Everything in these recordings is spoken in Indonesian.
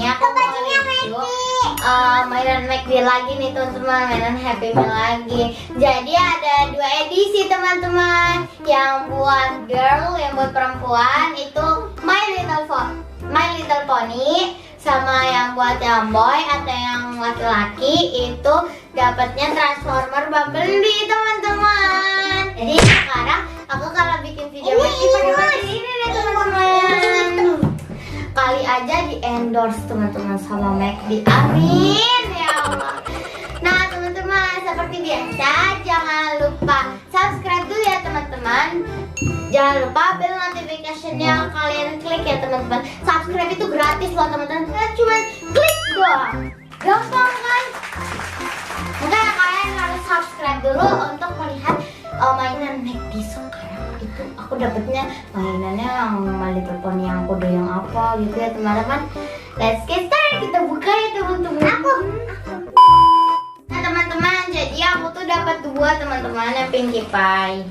aku mau review mainan McD lagi nih teman-teman, mainan Happy Meal lagi. Jadi ada dua edisi teman-teman, yang buat girl, yang buat perempuan itu My Little Pony, sama yang buat yang boy atau yang laki-laki itu dapatnya Transformer Bumblebee teman-teman. Jadi sekarang aku kalau bikin video pakai ini deh teman-teman. Kali aja di endorse teman-teman sama McD, amin ya Allah. Nah teman-teman, seperti biasa jangan lupa subscribe dulu ya teman-teman. Jangan lupa bel notification-nya kalian klik ya teman-teman. Subscribe itu gratis loh teman-teman, cuma klik doang, gampang kan? Makanya kalian harus subscribe dulu untuk melihat mainan McD sekarang. Itu aku dapetnya mainannya yang My Little Pony yang kode yang apa gitu ya teman-teman. Let's get started, kita buka ya teman-teman. Nah teman-teman, jadi aku tuh dapat dua teman-teman yang Pinkie Pie.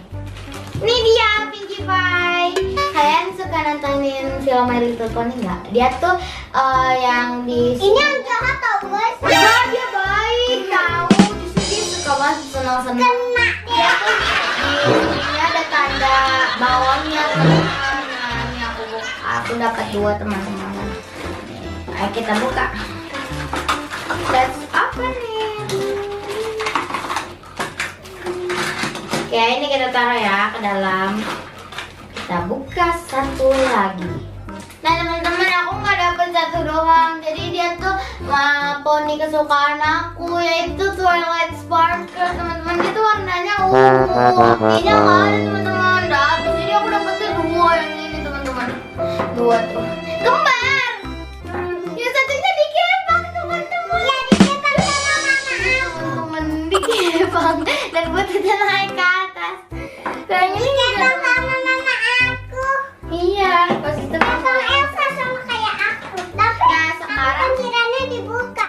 Ini dia Pinkie Pie. Kalian suka nontonin film My Little Pony nggak? Dia tuh yang di ini yang jahat tau guys. Enggak, dia baik tahu. Justru dia suka banget senang-senang. Dia tuh di sini ada tanda bawangnya teman-teman. Nah, ini aku buka. Aku dapat dua teman-teman. Ayo kita buka. Let's open it. Oke, ini kita taruh ya ke dalam. Kita buka satu lagi. Nah teman-teman, aku nggak dapet satu doang. Jadi dia tuh poni kesukaan aku, yaitu Twilight Sparkle teman-teman. Dia tuh warnanya ungu. Ini nggak ada teman-teman. Udah habis. Jadi aku dapetnya dua yang ini teman-teman. Dua tuh kembar. Yang satunya dikepang teman-teman. Ya dikepang sama mama aku. Teman-teman dikepang dan butuhnya naik ke atas. Kayaknya ini dikepang sama mama aku. Iya, pasti sama Elsa sama kayak aku. Tapi nah, sekarang kiranya dibuka.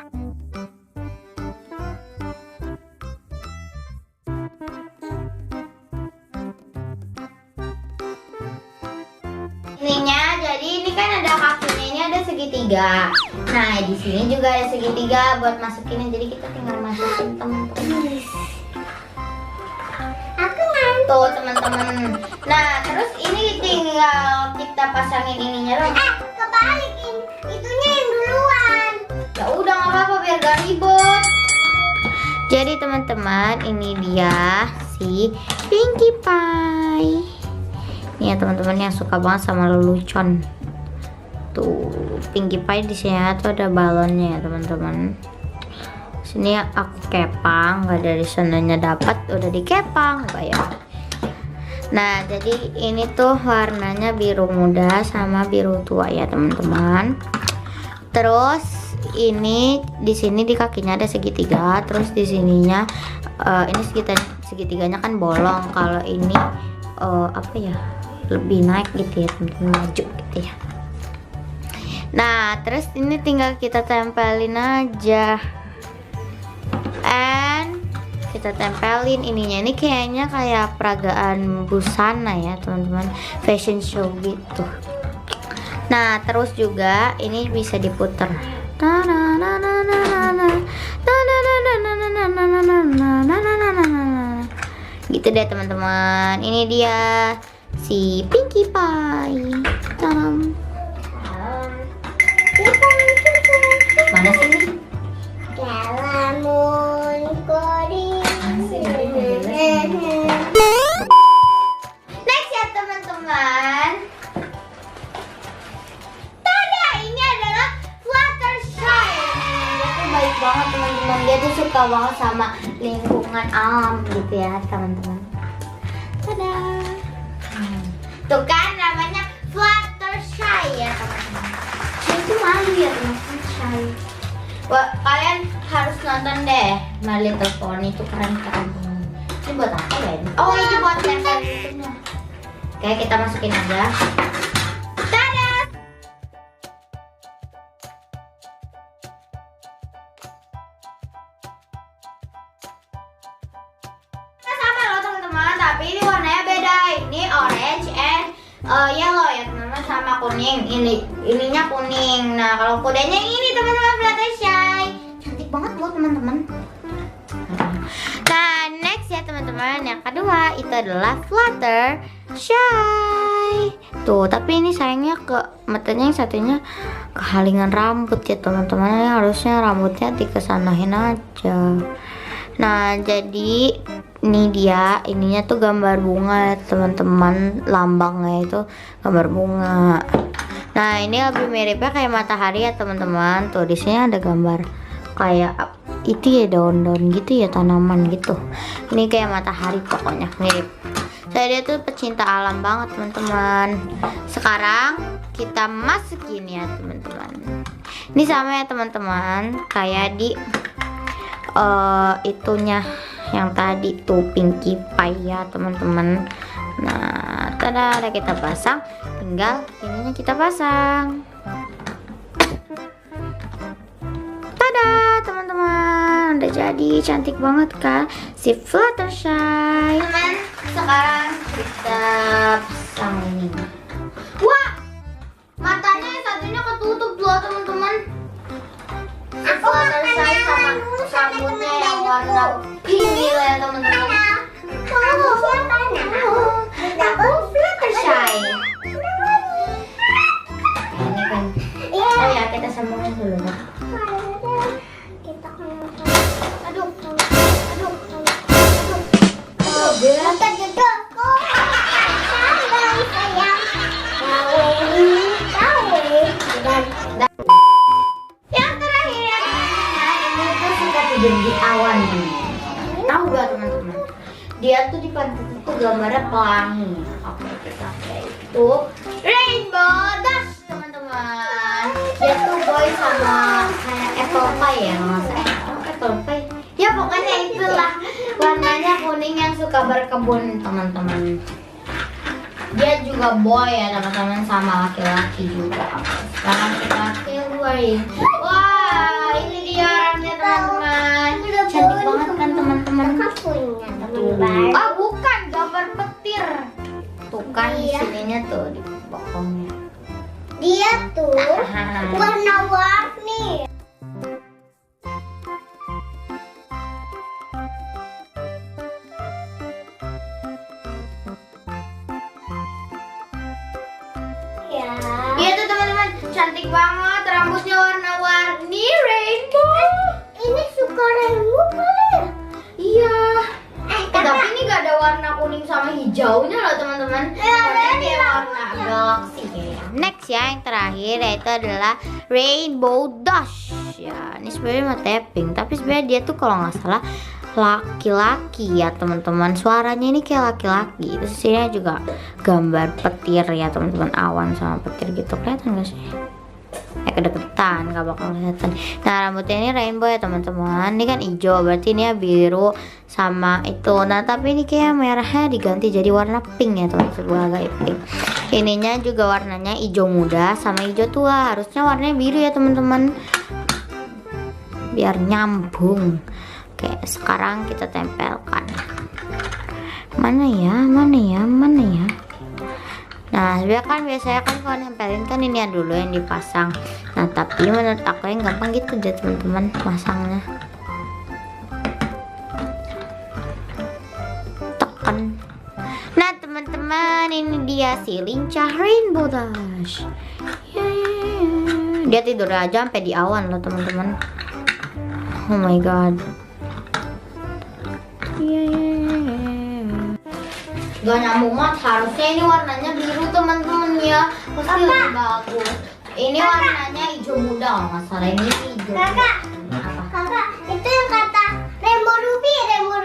Ininya, jadi ini kan ada kakinya, ini ada segitiga. Nah, di sini juga ada segitiga buat masukinnya. Jadi kita tinggal masukin teman-teman. Aku tuh teman-teman. Nah, terus ini tinggal kita pasangin ininya loh. Kebalikin. Itunya yang duluan. Ya udah nggak apa-apa biar gak ribet. Jadi teman-teman, ini dia si Pinkie Pie. Ini ya teman-teman yang suka banget sama lelucon. Tuh, Pinkie Pie di sini tuh ada balonnya ya teman-teman. Sini aku kepang, nggak dari sananya dapat, udah dikepang kayak. Nah, jadi ini tuh warnanya biru muda sama biru tua ya teman-teman. Terus ini di sini di kakinya ada segitiga, terus di sininya ini segitiganya kan bolong. Kalau ini apa ya, lebih naik gitu ya teman-teman, maju gitu ya. Nah, terus ini tinggal kita tempelin aja. And kita tempelin ininya. Ini kayaknya kayak peragaan busana ya teman-teman, fashion show gitu. Nah terus juga ini bisa diputer gitu deh teman-teman. Ini dia si Pinkie Pie. Mana sih ini? Next ya teman-teman. Tada, ini adalah Fluttershy. Dia tuh baik banget teman-teman. Dia tuh suka banget sama lingkungan alam gitu ya teman-teman. Tada. Tuh kan namanya Fluttershy ya teman-teman. Dia tuh malu ya teman-teman, shy. Wah, kalian harus nonton deh My Little Pony, itu keren-keren. Ini buat apa ya ini? Oh, ini buat tempel YouTube-nya. Oke, kita masukin aja. Tada! Sama loh teman-teman, tapi ini warnanya beda. Ini orange and yellow ya teman-teman. sama kuning. Ininya kuning. Nah, kalau kudanya ini teman-teman, Fluttershy. Cantik banget loh teman-teman. Nah, next ya teman-teman, yang kedua itu adalah Fluttershy. Tuh, tapi ini sayangnya matanya yang satunya kehalingan rambut ya teman-teman. Harusnya rambutnya dikesanahin aja. Nah, jadi ini dia, ininya tuh gambar bunga ya teman-teman, lambangnya itu gambar bunga. Nah, ini lebih miripnya kayak matahari ya teman-teman. Tuh di sini ada gambar kayak itu ya, daun-daun gitu ya, tanaman gitu. Ini kayak matahari pokoknya mirip. Saya dia tuh pecinta alam banget teman-teman. Sekarang kita masukin ya teman-teman. Ini sama ya teman-teman, kayak di itunya yang tadi tuh Pinkie Pie ya teman-teman. Nah, tada, ada kita pasang, tinggal ininya kita pasang. Tada teman-teman, udah jadi, cantik banget kan si Fluttershy. Teman, sekarang kita pasang ini. Wah, matanya yang satunya ketutup loh teman-teman. Fluttershy sama rambutnya yang warna pink ya teman-teman. Aku Fluttershy. Ini kan. Oh ya, kita sambungin dulu. Aduh. Jadi awan nih, tahu gak teman-teman? Dia tuh di pantat itu gambarnya pelangi. Oke, kita kayak itu Rainbow Dash teman-teman. Dia tuh boy sama kayak apple pie ya, apple pie. Ya pokoknya itulah, warnanya kuning yang suka berkebun teman-teman. Dia juga boy ya teman-teman, sama laki-laki juga. Sekarang kita keluarin. Wah, ini dia orangnya teman-teman. Cantik banget kan teman-teman. Oh bukan, gambar petir. Tuh kan di sininya tuh di bokongnya. Dia tuh warna-warni. Iya tuh teman-teman, cantik banget, rambutnya warna-warni rainbow. Ini suka rainbow kali ya? Iya. Tapi ini gak ada warna kuning sama hijaunya loh teman-teman. Warnanya kayak warna galaksi kayaknya. Next ya, yang terakhir yaitu adalah Rainbow Dash. Ya, ini sebenarnya matanya pink, tapi sebenarnya dia tuh kalau nggak salah laki-laki ya teman-teman. Suaranya ini kayak laki-laki. Terus sini juga gambar petir ya teman-teman, awan sama petir gitu. Kelihatan gak sih? Kedeketan, gak bakal kelihatan. Nah, rambutnya ini rainbow ya teman-teman. Ini kan hijau, berarti ini ya biru sama itu. Nah, tapi ini kayak merahnya diganti jadi warna pink ya teman-teman, agak pink. Ininya juga warnanya hijau muda sama hijau tua. Harusnya warnanya biru ya teman-teman, biar nyambung. Oke, sekarang kita tempelkan. Mana ya? Nah, biasanya kan kalau nempelin kan ini ya dulu yang dipasang. Nah, tapi menurut aku yang gampang gitu deh teman-teman pasangnya. Tekan. Nah, teman-teman, ini dia si lincah Rainbow Dash. Dia tidur aja sampai di awan loh teman-teman. Oh my god. Gak nyambung banget, harusnya ini warnanya biru teman-teman ya, pasti lebih bagus. Ini warnanya hijau muda kalau nggak salah, ini hijau. Kakak, itu yang kata Rainbow Ruby. Rainbow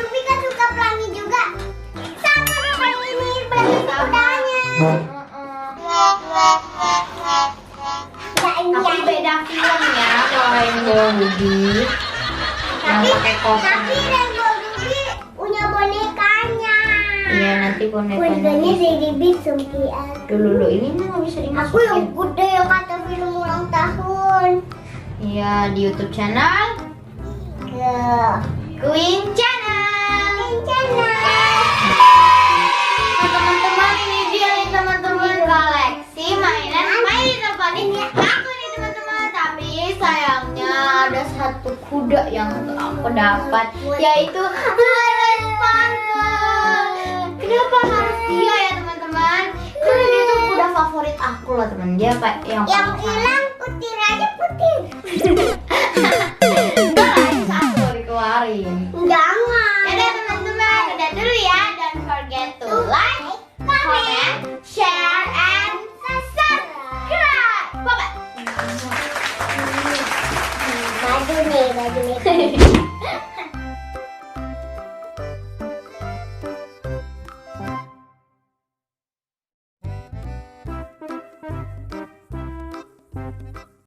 Ruby kan suka pelangi juga. Sama dong kayak ini pelangi mudanya. Tapi beda film ya kalau Rainbow Ruby. Tapi Rainbow Ruby punya bonekanya. Iya, nanti bonekanya jadi sempian. Dulu ini nggak bisa dimasukin. Aku yang gede yang kata film ulang tahun. Iya, di YouTube channel Queen Channel. Nah, teman-teman, ini dia nih teman-teman, kalau ini aku nih teman-teman. Tapi sayangnya ada satu kuda yang aku dapat, yaitu Lara Sparkle. Kenapa harus dia ya teman-teman? Karena dia tuh kuda favorit aku loh teman. Dia yang hilang putih aja putih. enggak lah, yang satu dikeluarin. Jangan. Yaudah teman-teman, udah dulu ya. Don't forget to like, comment, share, and subscribe. Bye-bye. Baju nih.